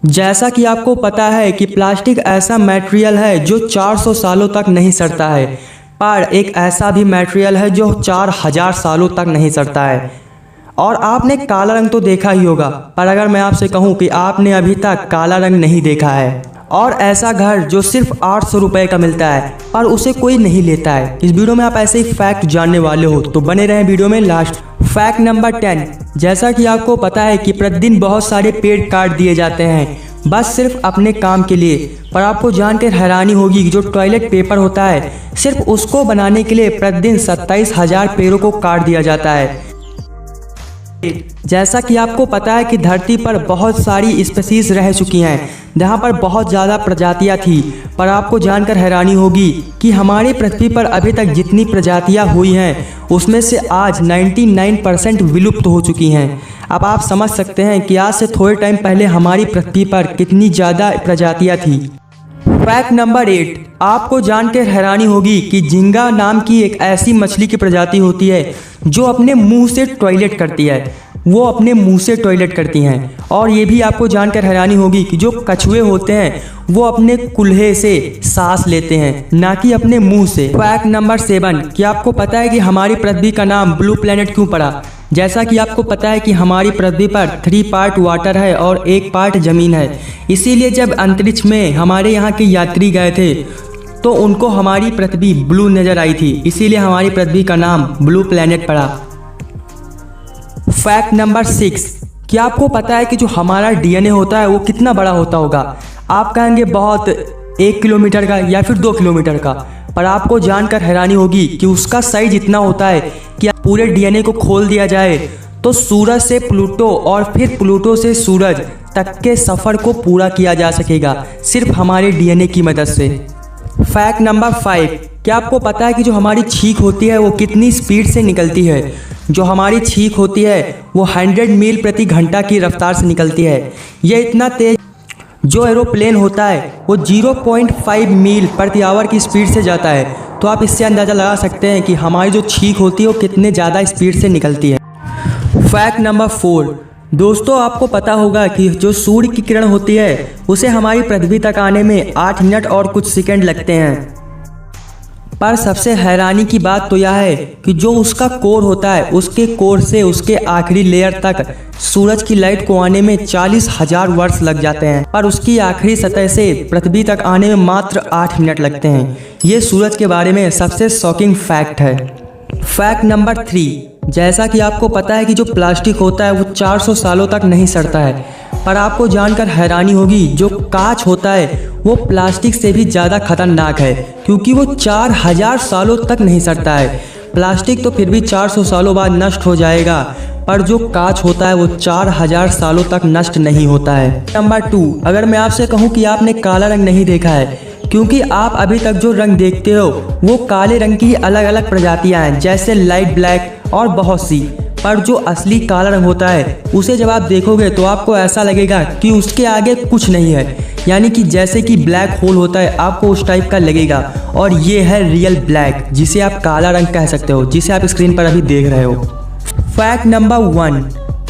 जैसा कि आपको पता है कि प्लास्टिक ऐसा मटेरियल है जो 400 सालों तक नहीं सड़ता है, पर एक ऐसा भी मटेरियल है जो 4000 सालों तक नहीं सड़ता है। और आपने काला रंग तो देखा ही होगा, पर अगर मैं आपसे कहूं कि आपने अभी तक काला रंग नहीं देखा है, और ऐसा घर जो सिर्फ 800 रुपये का मिलता है पर उसे कोई नहीं लेता है। इस वीडियो में आप ऐसे ही फैक्ट जानने वाले हो, तो बने रहें वीडियो में लास्ट। फैक्ट नंबर 10, जैसा कि आपको पता है कि प्रतिदिन बहुत सारे पेड़ काट दिए जाते हैं बस सिर्फ अपने काम के लिए, पर आपको जानकर हैरानी होगी कि जो टॉयलेट पेपर होता है सिर्फ उसको बनाने के लिए प्रतिदिन 27,000 पेड़ों को काट दिया जाता है। जैसा कि आपको पता है कि धरती पर बहुत सारी स्पीशीज रह चुकी हैं जहां पर बहुत ज़्यादा प्रजातियां थी, पर आपको जानकर हैरानी होगी कि हमारी पृथ्वी पर अभी तक जितनी प्रजातियां हुई हैं उसमें से आज 99% विलुप्त हो चुकी हैं। अब आप समझ सकते हैं कि आज से थोड़े टाइम पहले हमारी पृथ्वी पर कितनी ज़्यादा प्रजातियां थी। फैक्ट नंबर 8, आपको जानकर हैरानी होगी कि झींगा नाम की एक ऐसी मछली की प्रजाति होती है जो अपने मुंह से टॉयलेट करती है। वो अपने मुंह से टॉयलेट करती हैं। और ये भी आपको जानकर हैरानी होगी कि जो कछुए होते हैं वो अपने कुल्हे से सांस लेते हैं, ना कि अपने मुंह से। फैक्ट नंबर 7, क्या आपको पता है कि हमारी पृथ्वी का नाम ब्लू प्लेनेट क्यों पड़ा? जैसा कि आपको पता है कि हमारी पृथ्वी पर 3 पार्ट वाटर है और 1 पार्ट जमीन है, इसीलिए जब अंतरिक्ष में हमारे यहाँ के यात्री गए थे तो उनको हमारी पृथ्वी ब्लू नजर आई थी, इसीलिए हमारी पृथ्वी का नाम ब्लू प्लेनेट पड़ा। फैक्ट नंबर 6, क्या आपको पता है कि जो हमारा डीएनए होता है वो कितना बड़ा होता होगा? आप कहेंगे बहुत, 1 किलोमीटर का या फिर 2 किलोमीटर का, पर आपको जानकर हैरानी होगी कि उसका साइज इतना होता है कि पूरे डीएनए को खोल दिया जाए तो सूरज से प्लूटो और फिर प्लूटो से सूरज तक के सफ़र को पूरा किया जा सकेगा सिर्फ हमारे डीएनए की मदद से। फैक्ट नंबर 5, क्या आपको पता है कि जो हमारी छींक होती है वो कितनी स्पीड से निकलती है? जो हमारी छींक होती है वो 100 मील प्रति घंटा की रफ्तार से निकलती है। ये इतना तेज जो एरोप्लेन होता है वो 0.5 मील प्रति आवर की स्पीड से जाता है। तो आप इससे अंदाज़ा लगा सकते हैं कि हमारी जो छींक होती है वो कितने ज़्यादा स्पीड से निकलती है। फैक्ट नंबर 4, दोस्तों आपको पता होगा कि जो सूर्य की किरण होती है उसे हमारी पृथ्वी तक आने में 8 मिनट और कुछ सेकंड लगते हैं, पर सबसे हैरानी की बात तो यह है कि जो उसका कोर होता है उसके कोर से उसके आखिरी लेयर तक सूरज की लाइट को आने में 40,000 वर्ष लग जाते हैं, पर उसकी आखिरी सतह से पृथ्वी तक आने में मात्र 8 मिनट लगते हैं। ये सूरज के बारे में सबसे शॉकिंग फैक्ट है। फैक्ट नंबर 3, जैसा कि आपको पता है कि जो प्लास्टिक होता है वो 400 सालों तक नहीं सड़ता है, पर आपको जानकर हैरानी होगी जो कांच होता है वो प्लास्टिक से भी ज़्यादा खतरनाक है, क्योंकि वो 4000 सालों तक नहीं सड़ता है। प्लास्टिक तो फिर भी 400 सालों बाद नष्ट हो जाएगा, पर जो कांच होता है वो 4000 सालों तक नष्ट नहीं होता है। नंबर 2, अगर मैं आपसे कहूँ कि आपने काला रंग नहीं देखा है, क्योंकि आप अभी तक जो रंग देखते हो वो काले रंग की अलग अलग प्रजातियां हैं, जैसे लाइट ब्लैक और बहुत सी, पर जो असली काला रंग होता है उसे जब आप देखोगे तो आपको ऐसा लगेगा कि उसके आगे कुछ नहीं है, यानी कि जैसे कि ब्लैक होल होता है आपको उस टाइप का लगेगा। और ये है रियल ब्लैक, जिसे आप काला रंग कह सकते हो, जिसे आप स्क्रीन पर अभी देख रहे हो। फैक्ट नंबर 1,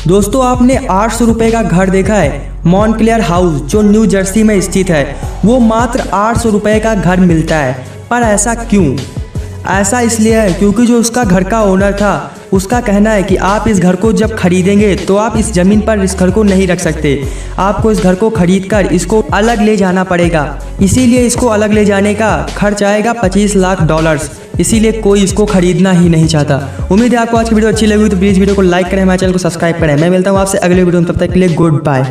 दोस्तों आपने 800 रुपये का घर देखा है? मॉन्क्लेयर हाउस जो न्यू जर्सी में स्थित है वो मात्र 800 रुपये का घर मिलता है, पर ऐसा क्यों? ऐसा इसलिए है क्योंकि जो उसका घर का ओनर था उसका कहना है कि आप इस घर को जब खरीदेंगे तो आप इस ज़मीन पर इस घर को नहीं रख सकते, आपको इस घर को खरीदकर इसको अलग ले जाना पड़ेगा, इसीलिए इसको अलग ले जाने का खर्च आएगा $25 लाख, इसीलिए कोई इसको खरीदना ही नहीं चाहता। उम्मीद है आपको आज की वीडियो अच्छी लगी, तो प्लीज़ वीडियो को लाइक करें, हमारे चैनल को सब्सक्राइब करें। मैं मिलता हूँ आपसे अगले वीडियो में, तब तक के लिए गुड बाय।